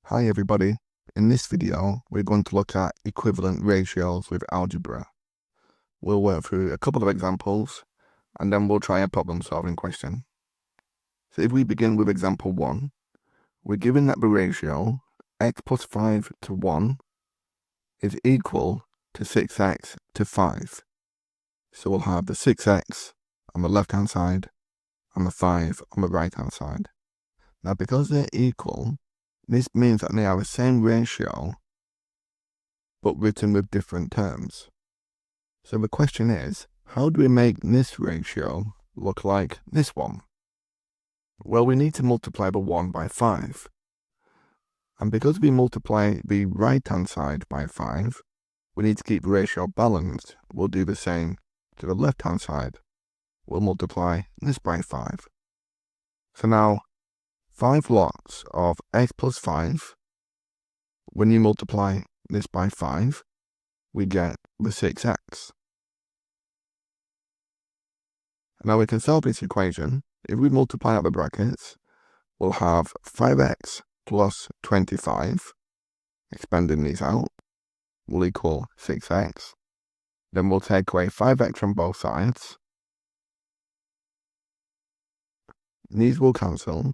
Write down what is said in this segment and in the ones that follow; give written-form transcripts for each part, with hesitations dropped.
Hi everybody, in this video we're going to look at equivalent ratios with algebra. We'll work through a couple of examples and then we'll try a problem solving question. So if we begin with example 1, we're given that the ratio x plus 5 to 1 is equal to 6x to 5. So we'll have the 6x on the left hand side and the 5 on the right hand side. Now because they're equal, this means that they are the same ratio, but written with different terms. So the question is, how do we make this ratio look like this one? Well, we need to multiply the 1 by 5. And because we multiply the right-hand side by 5, we need to keep the ratio balanced. We'll do the same to the left-hand side. We'll multiply this by 5. So now, 5 lots of x plus 5, when you multiply this by 5, we get the 6x. Now we can solve this equation. If we multiply out the brackets, we'll have 5x plus 25, expanding these out, will equal 6x. Then we'll take away 5x from both sides. These will cancel.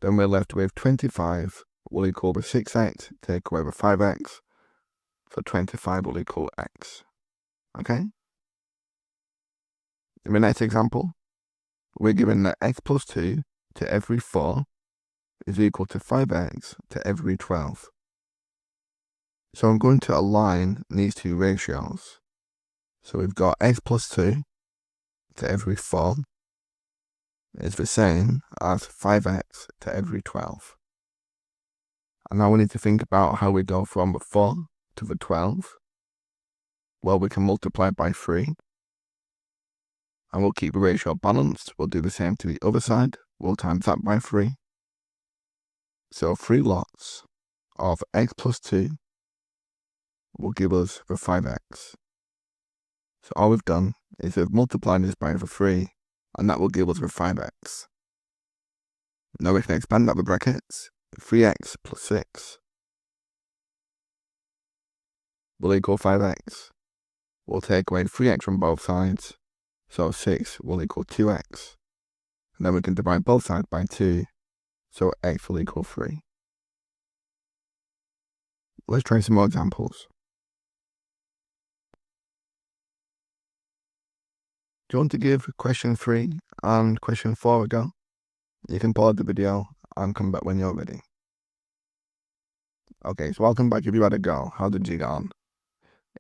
Then we're left with 25 will equal the 6x, take away the 5x, so 25 will equal x. Okay? In the next example, we're given that x plus 2 to every 4 is equal to 5x to every 12. So I'm going to align these two ratios. So we've got x plus 2 to every 4 is the same as 5x to every 12. And now we need to think about how we go from the 4 to the 12. Well, we can multiply by 3. And we'll keep the ratio balanced. We'll do the same to the other side. We'll times that by 3. So 3 lots of x plus 2 will give us the 5x. So all we've done is we've multiplied this by the 3, and that will give us the 5x. Now we can expand out the brackets. 3x plus 6 will equal 5x. We'll take away 3x from both sides, so 6 will equal 2x. And then we can divide both sides by 2, so x will equal 3. Let's try some more examples. Do you want to give question 3 and question 4 a go? You can pause the video and come back when you're ready. Okay, so I'll come back if you had a go. How did you get on?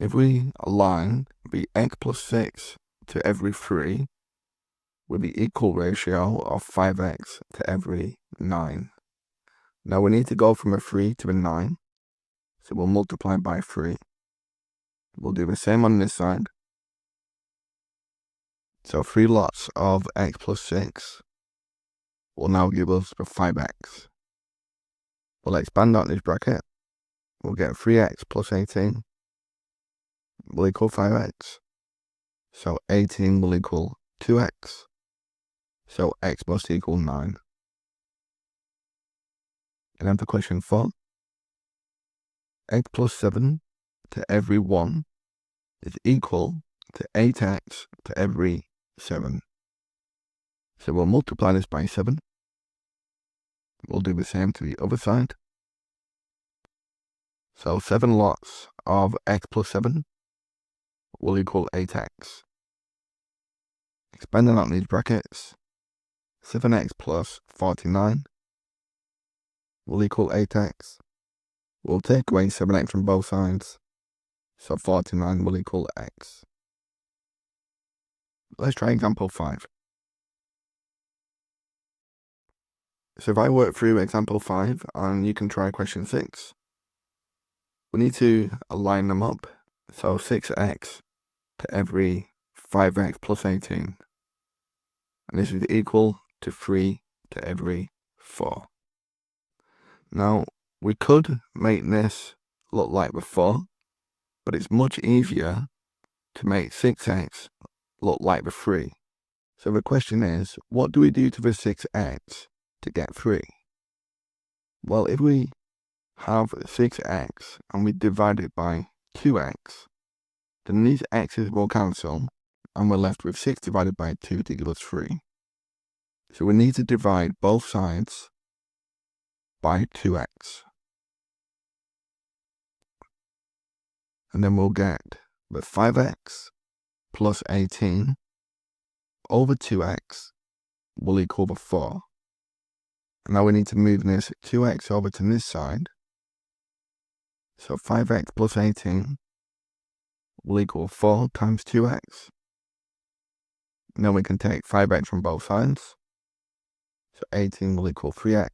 If we align the x plus 6 to every 3 with the equal ratio of 5x to every 9. Now we need to go from a 3 to a 9, so we'll multiply by 3. We'll do the same on this side. So 3 lots of x plus 6 will now give us the 5x. We'll expand out this bracket. We'll get 3x plus 18 will equal 5x. So 18 will equal 2x. So x must equal 9. And then for question 4, x plus 7 to every 1 is equal to 8x to every 7. So we'll multiply this by 7. We'll do the same to the other side. So 7 lots of x plus 7 will equal 8x. Expanding out these brackets, 7x plus 49 will equal 8x. We'll take away 7x from both sides, so 49 will equal x. Let's try example 5. So if I work through example 5 and you can try question 6, we need to align them up. So 6x to every 5x plus 18. And this is equal to 3 to every 4. Now, we could make this look like the 4, but it's much easier to make 6x look like the 3. So the question is, what do we do to the 6x to get 3? Well, if we have 6x and we divide it by 2x, then these x's will cancel and we're left with 6 divided by 2 to give us 3. So we need to divide both sides by 2x. And then we'll get that 5x plus 18 over 2x will equal the 4. And now we need to move this 2x over to this side. So 5x plus 18 will equal 4 times 2x. Now we can take 5x from both sides. So 18 will equal 3x.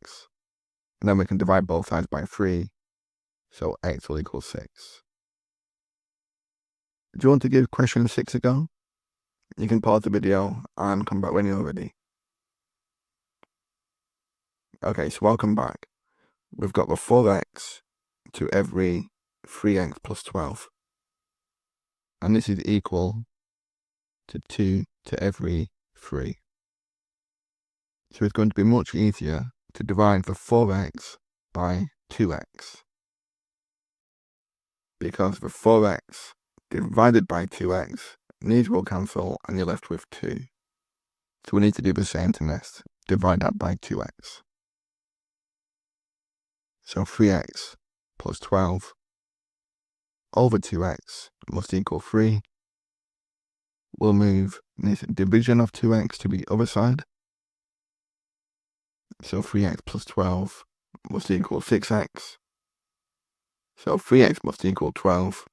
And then we can divide both sides by 3. So x will equal 6. Do you want to give question 6 a go? You can pause the video and come back when you're ready. Okay, so welcome back. We've got the 4x to every 3x plus 12. And this is equal to 2 to every 3. So it's going to be much easier to divide the 4x by 2x. Because the 4x divided by 2x, these will cancel and you're left with 2. So we need to do the same to this. Divide that by 2x. So 3x plus 12 over 2x must equal 3. We'll move this division of 2x to the other side. So 3x plus 12 must equal 6x. So 3x must equal 12.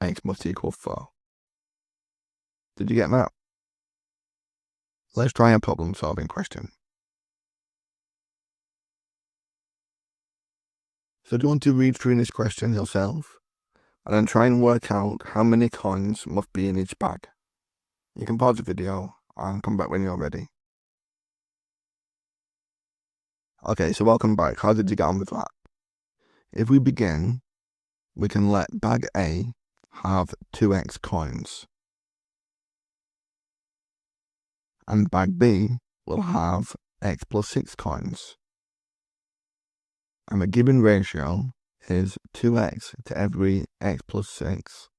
X must equal 4. Did you get that? Let's try a problem solving question. So do you want to read through this question yourself and then try and work out how many coins must be in each bag? You can pause the video and come back when you're ready. Okay, so welcome back. How did you get on with that? If we begin, we can let bag A have 2x coins. And bag B will have x plus 6 coins. And the given ratio is 2x to every x plus 6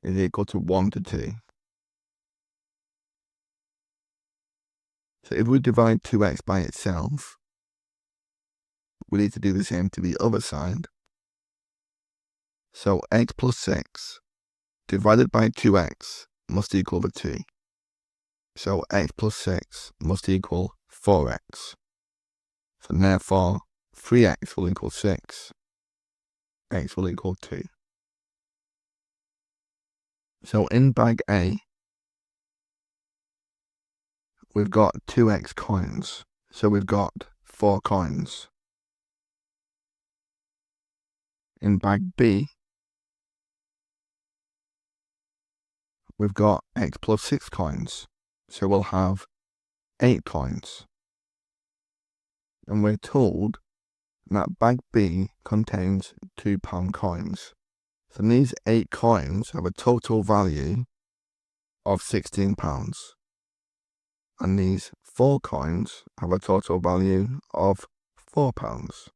is equal to 1 to 2. So if we divide 2x by itself, we need to do the same to the other side. So x plus 6 divided by 2x must equal the 2. So x plus 6 must equal 4x. So therefore, 3x will equal 6. X will equal 2. So in bag A, we've got 2x coins. So we've got 4 coins. In bag B, we've got x plus 6 coins. So we'll have 8 coins. And we're told that bag B contains £2 coins. So these 8 coins have a total value of £16. And these 4 coins have a total value of £4.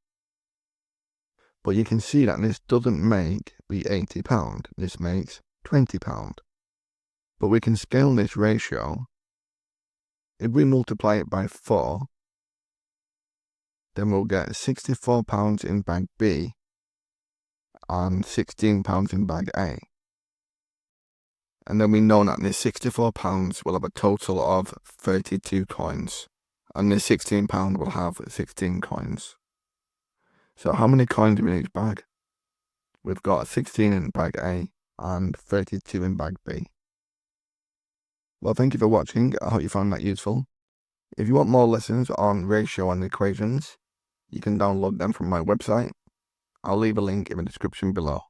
But you can see that this doesn't make the £80, this makes £20. But we can scale this ratio. If we multiply it by 4, then we'll get £64 in bag B and £16 in bag A. And then we know that this £64 will have a total of 32 coins, and this £16 will have 16 coins. So how many coins are in each bag? We've got 16 in bag A and 32 in bag B. Well, thank you for watching. I hope you found that useful. If you want more lessons on ratio and equations, you can download them from my website. I'll leave a link in the description below.